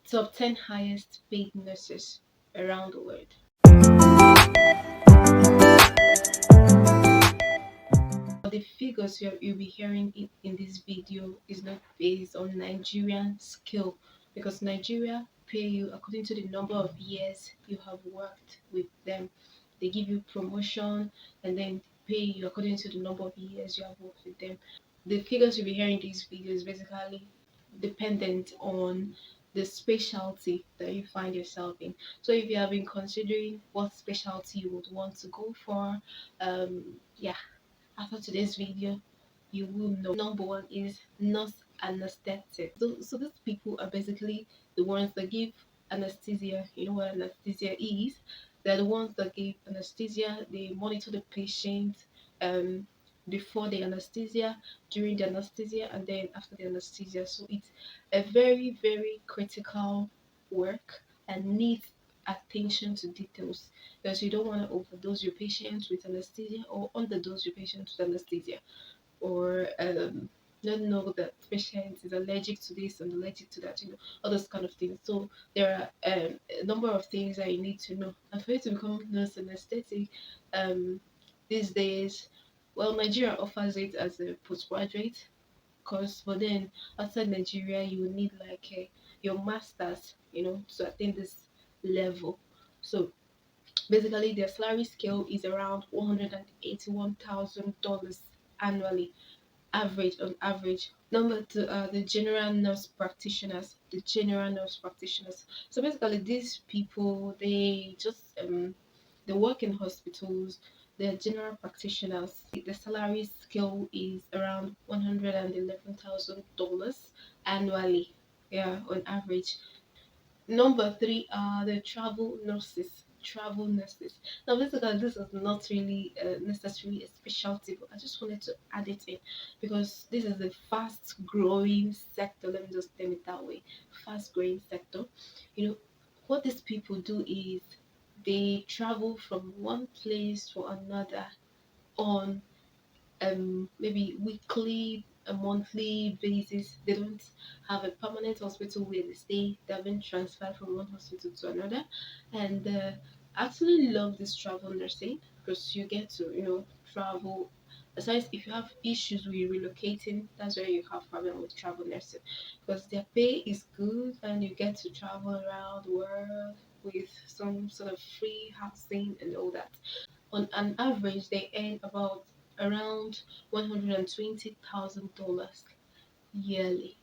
Top 10 highest paid nurses around the world. The figures you'll be hearing in this video is not based on Nigerian skill, because Nigeria pay you according to the number of years you have worked with them. They give you promotion and then pay you according to the number of years you have worked with them. The figures you'll be hearing in this video is basically dependent on the specialty that you find yourself in. So if you have been considering what specialty you would want to go for, yeah, after today's video, you will know. Number one is nurse anesthetic. So these people are basically the ones that give anesthesia. You know what anesthesia is? They're the ones that give anesthesia. They monitor the patient um, before the anesthesia, during the anesthesia, and then after the anesthesia. So it's a very, very critical work and needs attention to details, because you don't want to overdose your patients with anesthesia or underdose your patients with anesthesia, or not know that patient is allergic to this and allergic to that, all those kind of things. So there are a number of things that you need to know. And for you to become nurse anesthetic, these days, well, Nigeria offers it as a postgraduate course, but then outside Nigeria, you will need like your masters, to attain this level. So basically, their salary scale is around $181,000 annually, average on average. Number two are the general nurse practitioners. The general nurse practitioners. So basically, these people they work in hospitals. They're general practitioners. The salary scale is around $111,000 annually. Yeah, on average. Number three are the travel nurses. Travel nurses. Now, basically, this is not really necessarily a specialty, but I just wanted to add it in because this is a fast growing sector. Let me just name it that way, fast growing sector. You know, what these people do is they travel from one place to another on maybe weekly, a monthly basis. They don't have a permanent hospital where they stay. They've been transferred from one hospital to another, and I actually love this travel nursing because you get to travel. Besides, if you have issues with relocating, that's where you have problem with travel nursing, because their pay is good and you get to travel around the world with some sort of free housing and all that. On an average, they earn about around $120,000 yearly.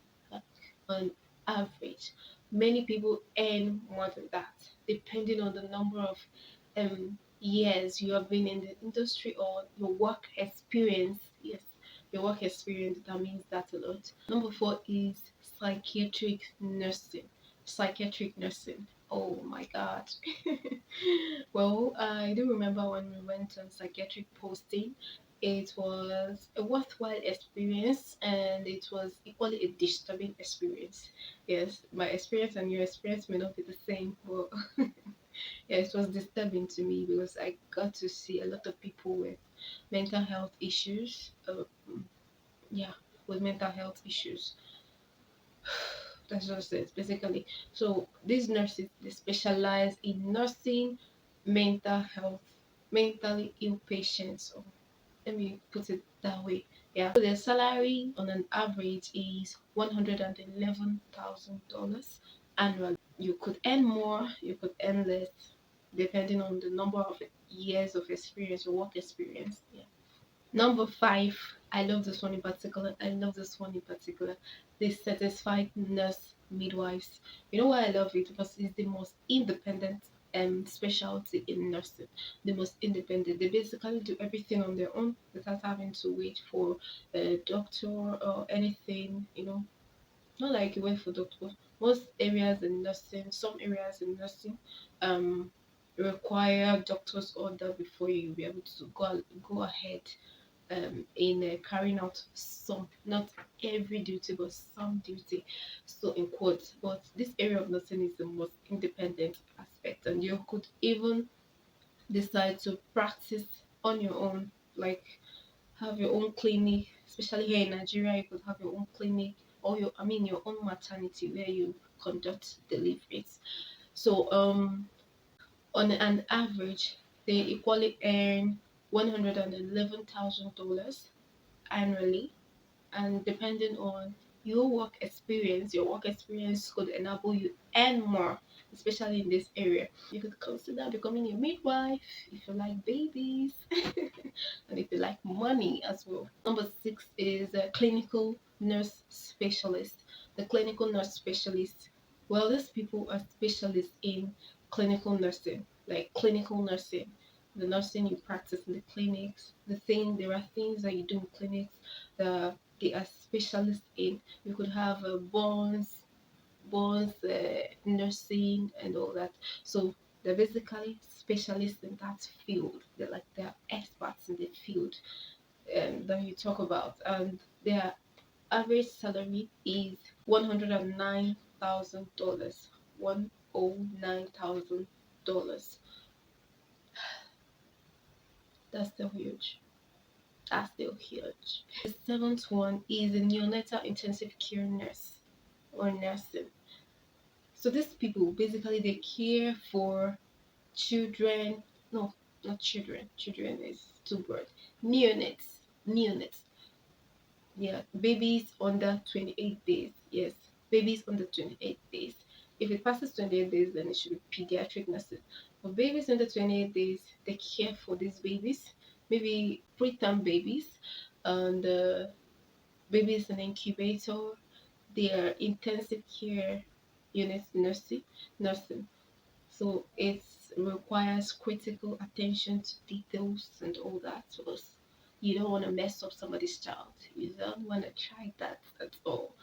On average, many people earn more than that, depending on the number of years you have been in the industry or your work experience. Yes, your work experience determines that a lot. Number four is psychiatric nursing. Psychiatric nursing. Oh my God. Well, I do remember when we went on psychiatric posting, it was a worthwhile experience and it was equally a disturbing experience. Yes, my experience and your experience may not be the same, but yeah, it was disturbing to me because I got to see a lot of people with mental health issues. Yeah, with mental health issues. That's just it, basically. So these nurses, they specialize in nursing mental health, mentally ill patients. Or let me put it that way. Yeah. So their salary on an average is $111,000 annually. You could earn more, you could earn less, depending on the number of years of experience, your work experience. Yeah. Number five, I love this one in particular. I love this one in particular. The certified nurse midwives. You know why I love it? Because it's the most independent specialty in nursing. The most independent. They basically do everything on their own without having to wait for a doctor or anything. Not like you wait for doctor. Most areas in nursing, some areas in nursing, um, require doctor's order before you be able to go ahead in carrying out some, not every duty, but some duty. So in quotes, but this area of nursing is the most independent aspect, and you could even decide to practice on your own, like have your own clinic. Especially here in Nigeria, you could have your own clinic or your own maternity where you conduct deliveries. So on an average, they equally earn $111,000 annually, and depending on your work experience could enable you earn more, especially in this area. You could consider becoming a midwife if you like babies and if you like money as well. Number six is a clinical nurse specialist. The clinical nurse specialist, well, these people are specialists in clinical nursing, like clinical nursing, the nursing you practice in the clinics, there are things that you do in clinics that they are specialists in. You could have bonds, nursing, and all that. So they're basically specialists in that field. They're experts in the field that you talk about, and their average salary is $109,000. $109,000. That's still huge. That's still huge. The seventh one is a neonatal intensive care nurse or nursing. So these people basically they care for children. No, not children. Children is too broad. Neonates. Neonates. Yeah, babies under 28 days. Yes, babies under 28 days. If it passes 28 days, then it should be pediatric nurses. For babies under 28 days, they care for these babies, maybe preterm babies, and babies in incubator. They are intensive care unit nursing. So it requires critical attention to details and all that, because you don't want to mess up somebody's child. You don't want to try that at all.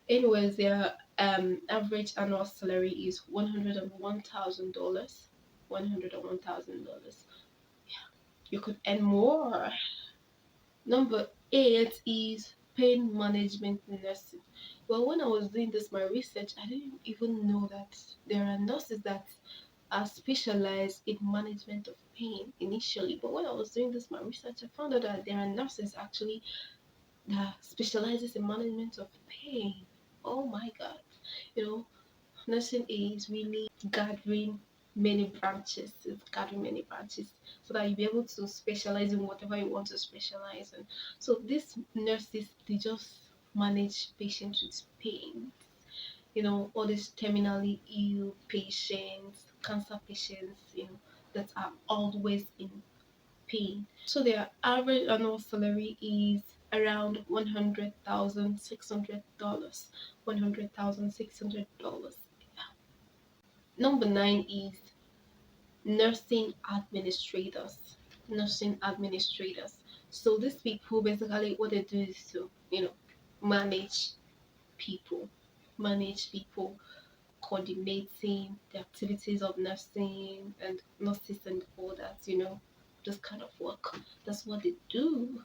Anyways, their average annual salary is $101,000. $101,000. You could earn more. Number eight is pain management nursing. Well, when I was doing this, my research, I didn't even know that there are nurses that are specialized in management of pain initially. But when I was doing this, my research, I found out that there are nurses actually that specializes in management of pain. Oh my God. You know, nursing is really gathering many branches. It's gathering many branches so that you'll be able to specialize in whatever you want to specialize in. So these nurses, they just manage patients with pain. All these terminally ill patients, cancer patients, that are always in pain. So their average annual salary is around $100,600. $100,600. Number nine is nursing administrators. Nursing administrators. So these people basically what they do is to, manage people, coordinating the activities of nursing and nurses and all that, this kind of work. That's what they do.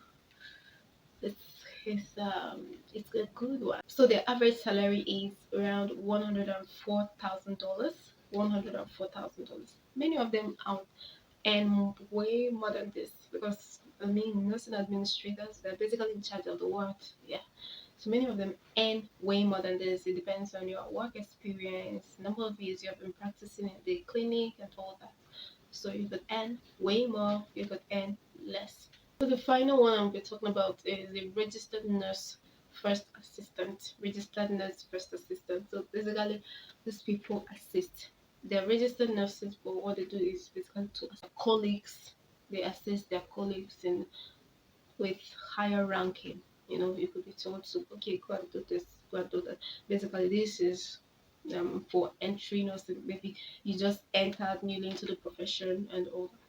It's a good one. So the average salary is around $104,000. $104,000. Many of them earn way more than this, because nursing administrators, they're basically in charge of the work. Yeah. So many of them earn way more than this. It depends on your work experience, number of years you have been practicing in the clinic, and all that. So you could earn way more, you could earn less. So the final one I'll be talking about is the registered nurse first assistant. Registered nurse first assistant. So basically, these people assist. They're registered nurses, but what they do is basically to assist colleagues. They assist their colleagues in with higher ranking. You could be told to, okay, go and do this, go and do that. Basically, this is for entry nursing. Maybe you just entered newly into the profession and all that.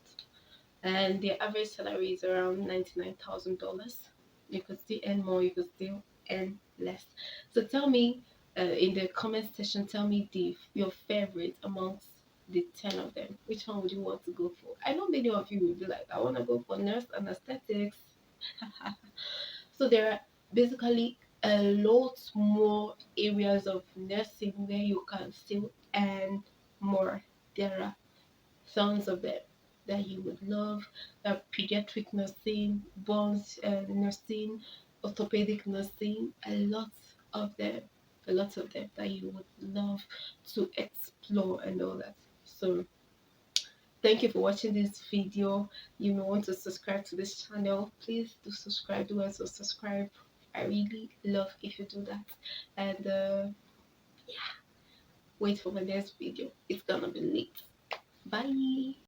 And the average salary is around $99,000. You could still earn more, you could still earn less. So tell me in the comment section, tell me your favorite amongst the 10 of them. Which one would you want to go for? I know many of you will be like, I want to go for nurse anesthetics. So there are basically a lot more areas of nursing where you can still earn more. There are tons of them that you would love. Pediatric nursing, burns nursing, orthopedic nursing, a lot of them. a lot of them that you would love to explore and all that. So thank you for watching this video. You may want to subscribe to this channel. Please do subscribe. Do also subscribe. I really love if you do that. And wait for my next video. It's gonna be lit. Bye.